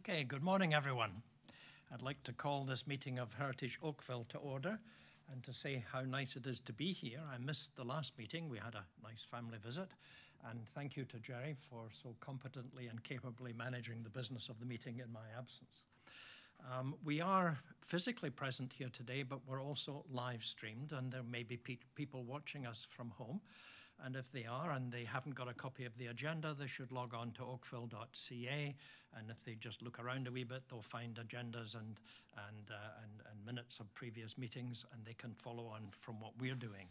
Okay, good morning, everyone. I'd like to call this meeting of Heritage Oakville to order and to say how nice it is to be here. I missed the last meeting. We had a nice family visit. And thank you to Jerry for so competently and capably managing the business of the meeting in my absence. We are physically present here today, but we're also live streamed, and there may be people watching us from home. And if they are and they haven't got a copy of the agenda, they should log on to oakville.ca. And if they just look around a wee bit, they'll find agendas and minutes of previous meetings, and they can follow on from what we're doing.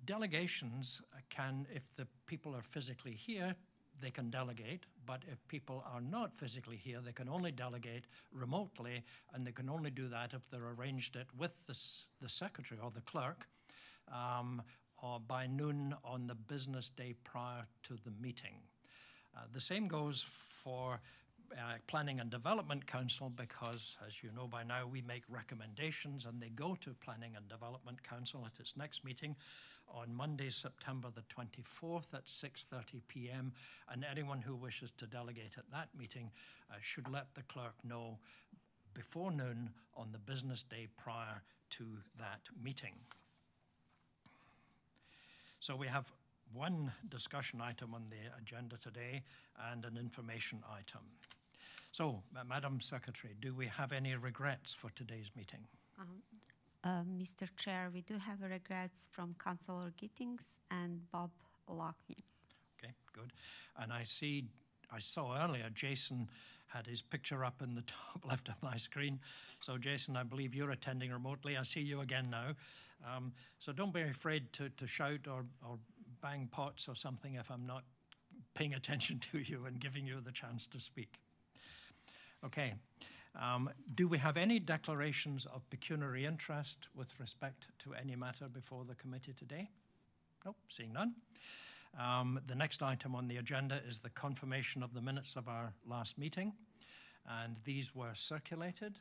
Delegations can, if the people are physically here, they can delegate, but if people are not physically here, they can only delegate remotely, and they can only do that if they've arranged it with the secretary or the clerk or by noon on the business day prior to the meeting. The same goes for Planning and Development Council, because, as you know by now, we make recommendations and they go to Planning and Development Council at its next meeting on Monday, September the 24th at 6:30 p.m. And anyone who wishes to delegate at that meeting should let the clerk know before noon on the business day prior to that meeting. So we have one discussion item on the agenda today and an information item. So, Madam Secretary, do we have any regrets for today's meeting? Mr. Chair, we do have regrets from Councillor Gittings and Bob Loughlin. Okay, good. And I saw earlier Jason had his picture up in the top left of my screen. So Jason, I believe you're attending remotely. I see you again now. So don't be afraid to shout or bang pots or something if I'm not paying attention to you and giving you the chance to speak. Okay. Do we have any declarations of pecuniary interest with respect to any matter before the committee today? Nope, seeing none. The next item on the agenda is the confirmation of the minutes of our last meeting, and these were circulated.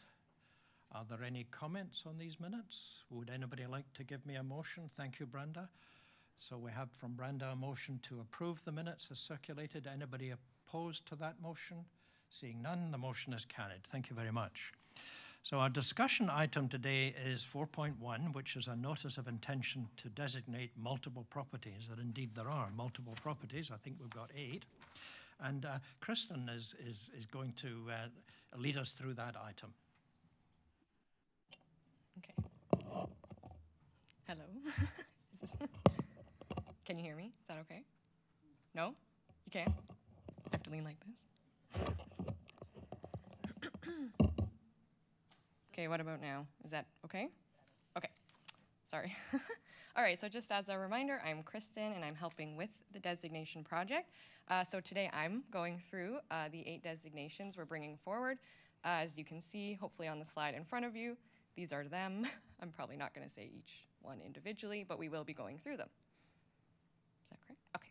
Are there any comments on these minutes? Would anybody like to give me a motion? Thank you, Brenda. So we have from Brenda a motion to approve the minutes as circulated. Anybody opposed to that motion? Seeing none, the motion is carried. Thank you very much. So our discussion item today is 4.1, which is a notice of intention to designate multiple properties, that indeed there are multiple properties. I think we've got 8. And Kristen is going to lead us through that item. Okay. Hello. Can you hear me? Is that okay? No? You can't? I have to lean like this? Okay, what about now? Is that okay? Okay, sorry. All right, so just as a reminder, I'm Kristen and I'm helping with the designation project. So today I'm going through the 8 designations we're bringing forward. As you can see, hopefully on the slide in front of you, these are them. I'm probably not going to say each one individually, but we will be going through them. Is that correct? Okay.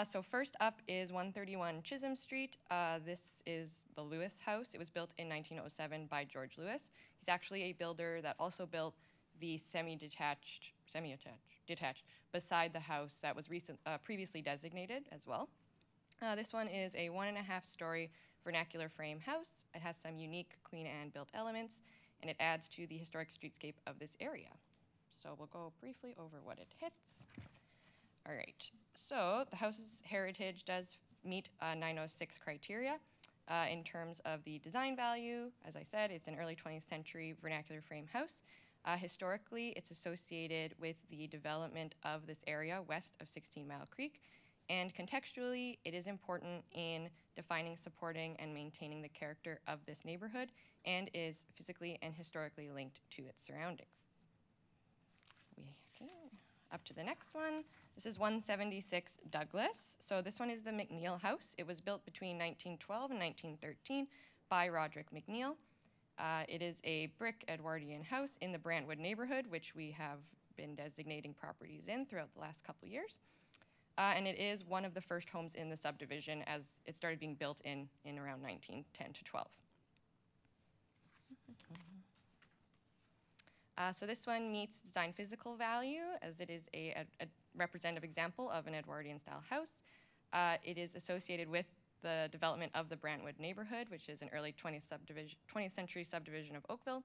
So first up is 131 Chisholm Street. This is the Lewis House. It was built in 1907 by George Lewis. He's actually a builder that also built the semi-detached beside the house that was previously designated as well. This one is a 1.5-story vernacular frame house. It has some unique Queen Anne built elements, and it adds to the historic streetscape of this area. So we'll go briefly over what it hits. All right, so the house's heritage does meet 906 criteria in terms of the design value. As I said, it's an early 20th century vernacular frame house. Historically, it's associated with the development of this area west of 16 Mile Creek, and contextually, it is important in defining, supporting, and maintaining the character of this neighborhood, and is physically and historically linked to its surroundings. Up to the next one. This is 176 Douglas. So this one is the McNeil House. It was built between 1912 and 1913 by Roderick McNeil. It is a brick Edwardian house in the Brantwood neighborhood, which we have been designating properties in throughout the last couple years. And it is one of the first homes in the subdivision, as it started being built in around 1910 to 12. So this one meets design physical value, as it is a representative example of an Edwardian style house. It is associated with the development of the Brantwood neighborhood, which is an early 20th century subdivision of Oakville.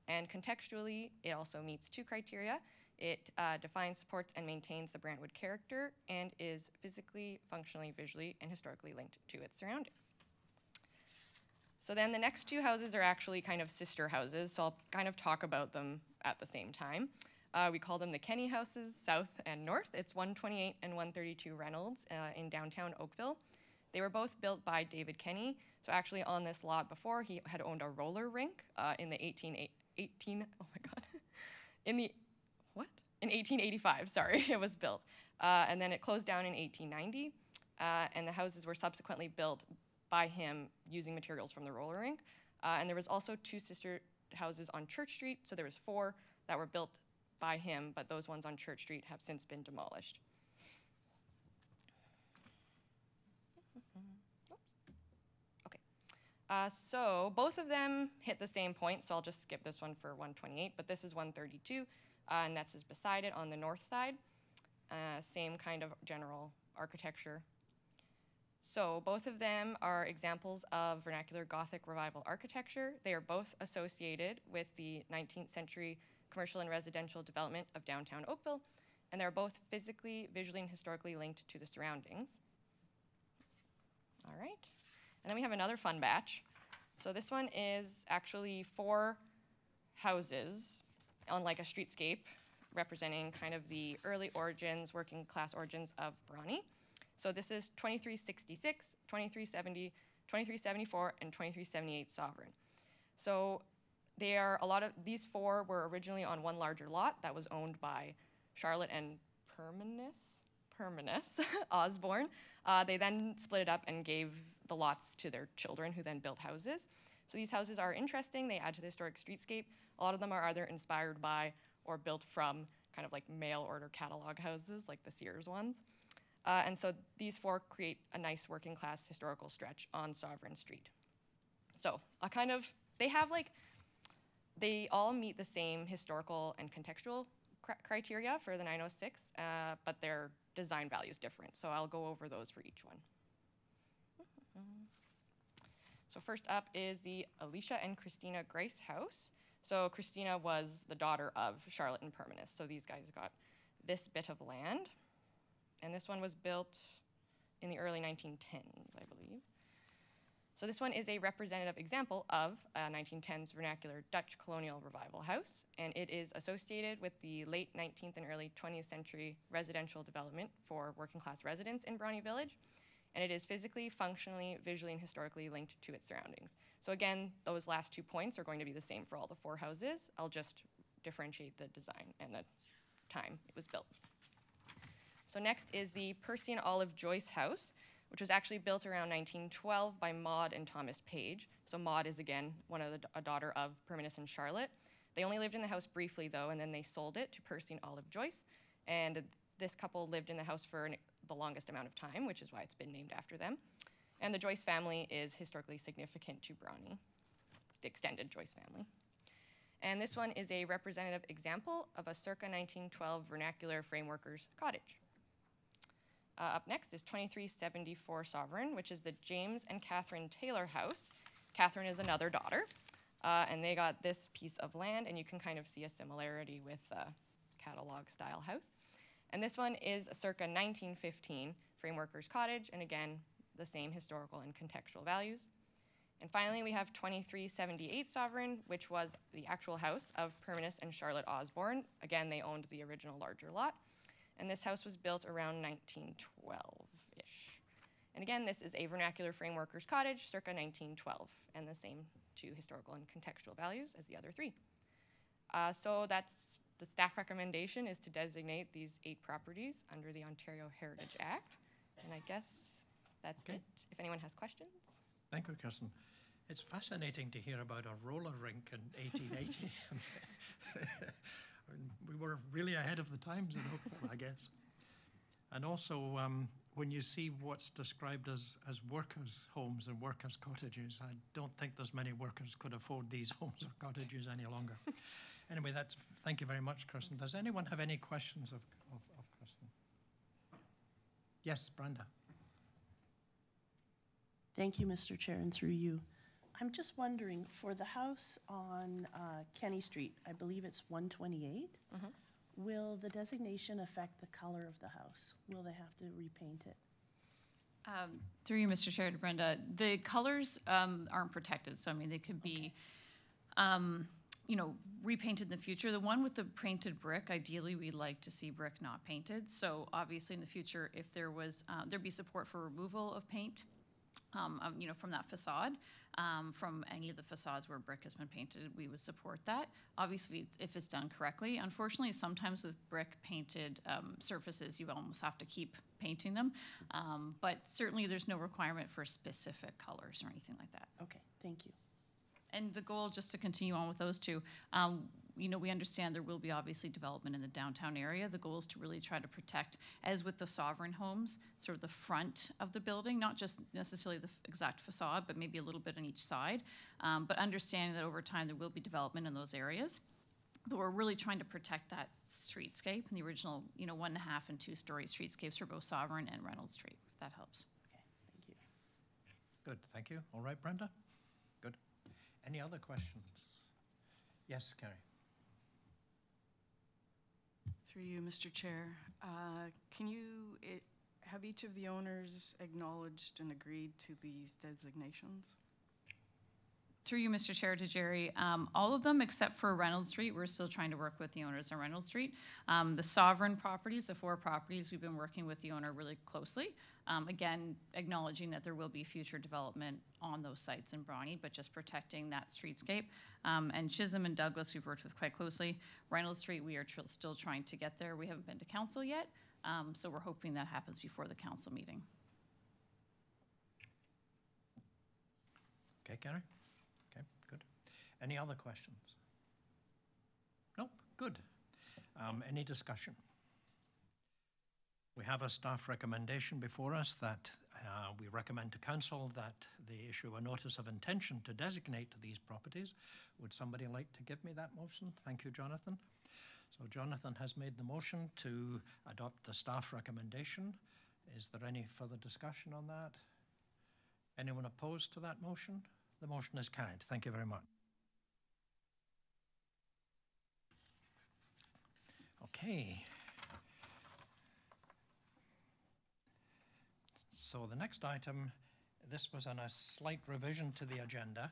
And contextually, it also meets two criteria. It defines, supports, and maintains the Brantwood character and is physically, functionally, visually, and historically linked to its surroundings. So then the next two houses are actually kind of sister houses, so I'll kind of talk about them at the same time. We call them the Kenny houses, south and north. It's 128 and 132 Reynolds in downtown Oakville. They were both built by David Kenny. So actually on this lot before, he had owned a roller rink in the 1885, sorry, it was built. And then it closed down in 1890, and the houses were subsequently built by him using materials from the roller rink. And there was also two sister houses on Church Street, so there was 4 that were built by him, but those ones on Church Street have since been demolished. Okay, so both of them hit the same point, so I'll just skip this one for 128, but this is 132, and that's just beside it on the north side. Same kind of general architecture. So both of them are examples of vernacular Gothic Revival architecture. They are both associated with the 19th century commercial and residential development of downtown Oakville, and they're both physically, visually, and historically linked to the surroundings. All right, and then we have another fun batch. So this one is actually 4 houses on like a streetscape representing kind of the early origins, working class origins of Brawny. So this is 2366, 2370, 2374, and 2378 Sovereign. So they are these 4 were originally on one larger lot that was owned by Charlotte and Permanus Osborne. They then split it up and gave the lots to their children, who then built houses. So these houses are interesting. They add to the historic streetscape. A lot of them are either inspired by or built from kind of like mail order catalog houses, like the Sears ones. And so these 4 create a nice working class historical stretch on Sovereign Street. So they all meet the same historical and contextual criteria for the 906, but their design value is different. So I'll go over those for each one. So first up is the Alicia and Christina Grice house. So Christina was the daughter of Charlotte and Permanus. So these guys got this bit of land. And this one was built in the early 1910s, I believe. So this one is a representative example of a 1910s vernacular Dutch colonial revival house, and it is associated with the late 19th and early 20th century residential development for working class residents in Brawny Village, and it is physically, functionally, visually, and historically linked to its surroundings. So again, those last 2 points are going to be the same for all the 4 houses. I'll just differentiate the design and the time it was built. So next is the Percy and Olive Joyce house, which was actually built around 1912 by Maud and Thomas Page. So Maud is, again, a daughter of Permanus and Charlotte. They only lived in the house briefly, though, and then they sold it to Percy and Olive Joyce. And this couple lived in the house for the longest amount of time, which is why it's been named after them. And the Joyce family is historically significant to Brawny, the extended Joyce family. And this one is a representative example of a circa 1912 vernacular frameworker's cottage. Up next is 2374 Sovereign, which is the James and Catherine Taylor house. Catherine is another daughter, and they got this piece of land, and you can kind of see a similarity with the catalog-style house. And this one is a circa 1915 frameworker's cottage, and again, the same historical and contextual values. And finally, we have 2378 Sovereign, which was the actual house of Permanus and Charlotte Osborne. Again, they owned the original larger lot. And this house was built around 1912-ish. And again, this is a vernacular frameworker's cottage, circa 1912, and the same 2 historical and contextual values as the other 3. So that's the staff recommendation, is to designate these 8 properties under the Ontario Heritage Act. And I guess that's it, if anyone has questions. Thank you, Kirsten. It's fascinating to hear about a roller rink in 1880. We were really ahead of the times in Oakville, I guess. And also, when you see what's described as workers' homes and workers' cottages, I don't think there's many workers could afford these homes or cottages any longer. Anyway, thank you very much, Kirsten. Does anyone have any questions of Kirsten? Yes, Brenda. Thank you, Mr. Chair, and through you. I'm just wondering, for the house on Kenny Street, I believe it's 128, will the designation affect the color of the house? Will they have to repaint it? Through you, Mr. Chair, to Brenda, the colors aren't protected, so I mean, they could be, you know, repainted in the future. The one with the painted brick, ideally, we'd like to see brick not painted. So obviously, in the future, if there was, there'd be support for removal of paint, you know, from that facade. From any of the facades where brick has been painted, we would support that. Obviously, if it's done correctly. Unfortunately, sometimes with brick painted surfaces, you almost have to keep painting them. But certainly, there's no requirement for specific colors or anything like that. Okay, thank you. And the goal, just to continue on with those two, you know, we understand there will be obviously development in the downtown area. The goal is to really try to protect, as with the sovereign homes, sort of the front of the building, not just necessarily the exact facade, but maybe a little bit on each side. But understanding that over time there will be development in those areas. But we're really trying to protect that streetscape and the original, you know, 1.5 and 2-story streetscapes for both Sovereign and Reynolds Street, if that helps. Okay, thank you. Good, thank you. All right, Brenda? Good. Any other questions? Yes, Carrie. Through you, Mr. Chair, can you have each of the owners acknowledged and agreed to these designations? Through you, Mr. Chair, to Jerry, all of them except for Reynolds Street, we're still trying to work with the owners on Reynolds Street. The Sovereign properties, the 4 properties, we've been working with the owner really closely. Again, acknowledging that there will be future development on those sites in Brawny, but just protecting that streetscape. And Chisholm and Douglas, we've worked with quite closely. Reynolds Street, we are still trying to get there. We haven't been to council yet, so we're hoping that happens before the council meeting. Okay, Carrie? Okay, good. Any other questions? Nope, good. Any discussion? We have a staff recommendation before us that we recommend to council that they issue a notice of intention to designate these properties. Would somebody like to give me that motion? Thank you, Jonathan. So Jonathan has made the motion to adopt the staff recommendation. Is there any further discussion on that? Anyone opposed to that motion? The motion is carried. Thank you very much. Okay. So the next item, this was on a slight revision to the agenda.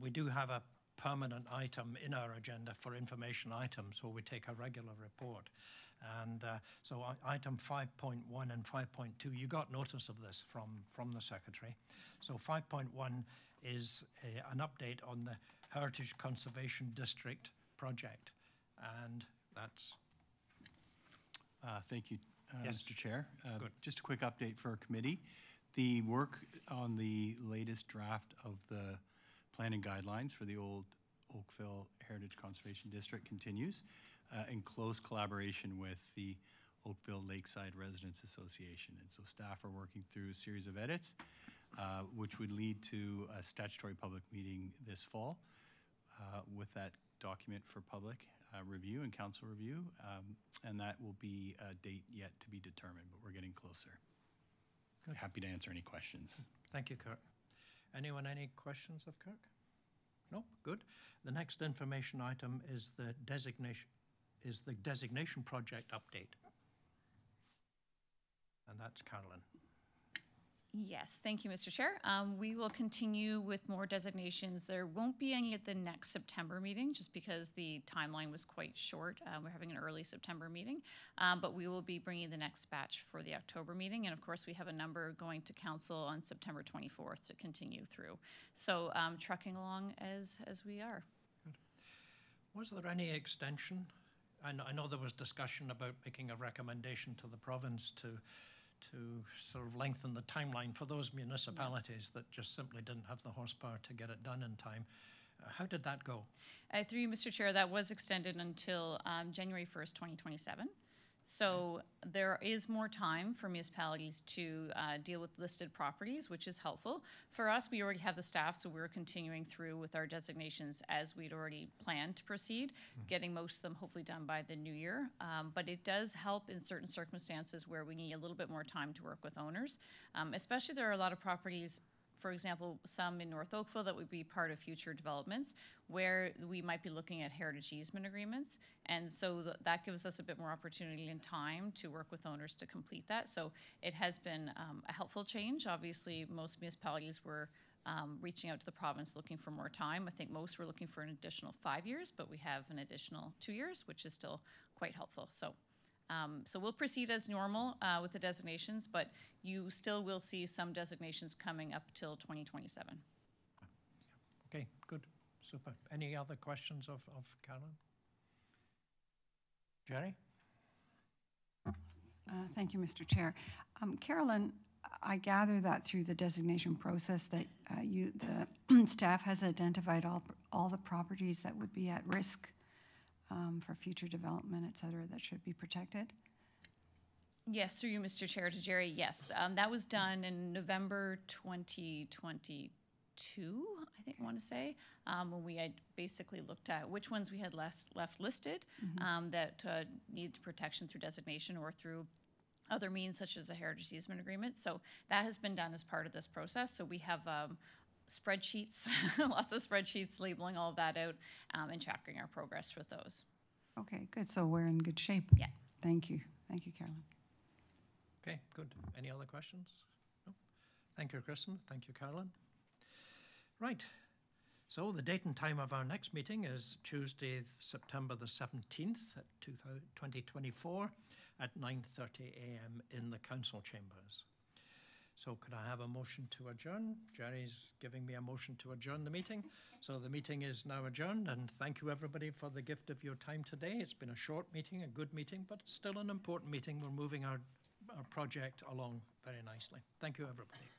We do have a permanent item in our agenda for information items where we take a regular report. And so item 5.1 and 5.2, you got notice of this from the Secretary. So 5.1 is an update on the Heritage Conservation District project. And that's... Thank you, Yes. Mr. Chair. Good. Just a quick update for our committee. The work on the latest draft of the planning guidelines for the old Oakville Heritage Conservation District continues in close collaboration with the Oakville Lakeside Residents Association. And so staff are working through a series of edits, which would lead to a statutory public meeting this fall with that document for public review and council review, and that will be a date yet to be determined, but we're getting closer. Good. Happy to answer any questions. Thank you, Kirk. Anyone, any questions of Kirk? No? Good. The next information item is the designation project update. And that's Carolyn. Yes, thank you, Mr. Chair. We will continue with more designations. There won't be any at the next September meeting just because the timeline was quite short. We're having an early September meeting, but we will be bringing the next batch for the October meeting. And of course, we have a number going to council on September 24th to continue through. So trucking along as we are. Good. Was there any extension? I know there was discussion about making a recommendation to the province to sort of lengthen the timeline for those municipalities that just simply didn't have the horsepower to get it done in time. How did that go? Through you, Mr. Chair, that was extended until January 1st, 2027. So there is more time for municipalities to deal with listed properties, which is helpful. For us, we already have the staff, so we're continuing through with our designations as we'd already planned to proceed, getting most of them hopefully done by the new year. But it does help in certain circumstances where we need a little bit more time to work with owners. Especially there are a lot of properties for example, some in North Oakville that would be part of future developments where we might be looking at heritage easement agreements. And so that gives us a bit more opportunity and time to work with owners to complete that. So it has been a helpful change. Obviously, most municipalities were reaching out to the province looking for more time. I think most were looking for an additional 5 years, but we have an additional 2 years, which is still quite helpful. So, so we'll proceed as normal with the designations, but you still will see some designations coming up till 2027. Okay, good, super. Any other questions of Carolyn? Jerry? Thank you, Mr. Chair. Carolyn, I gather that through the designation process that the staff has identified all the properties that would be at risk for future development, et cetera, that should be protected? Yes, through you, Mr. Chair, to Jerry, yes. That was done in November 2022, I think I want to say, when we had basically looked at which ones we had left listed that needed protection through designation or through other means such as a heritage easement agreement. So that has been done as part of this process. So we have spreadsheets, lots of spreadsheets labeling all of that out and tracking our progress with those. Okay, good. So we're in good shape. Yeah. Thank you. Thank you, Carolyn. Okay, good. Any other questions? No? Thank you, Kristen. Thank you, Carolyn. Right. So the date and time of our next meeting is Tuesday, September the 17th at 2024 at 9:30 a.m. in the council chambers. So could I have a motion to adjourn? Jerry's giving me a motion to adjourn the meeting. So the meeting is now adjourned, and thank you everybody for the gift of your time today. It's been a short meeting, a good meeting, but still an important meeting. We're moving our project along very nicely. Thank you, everybody.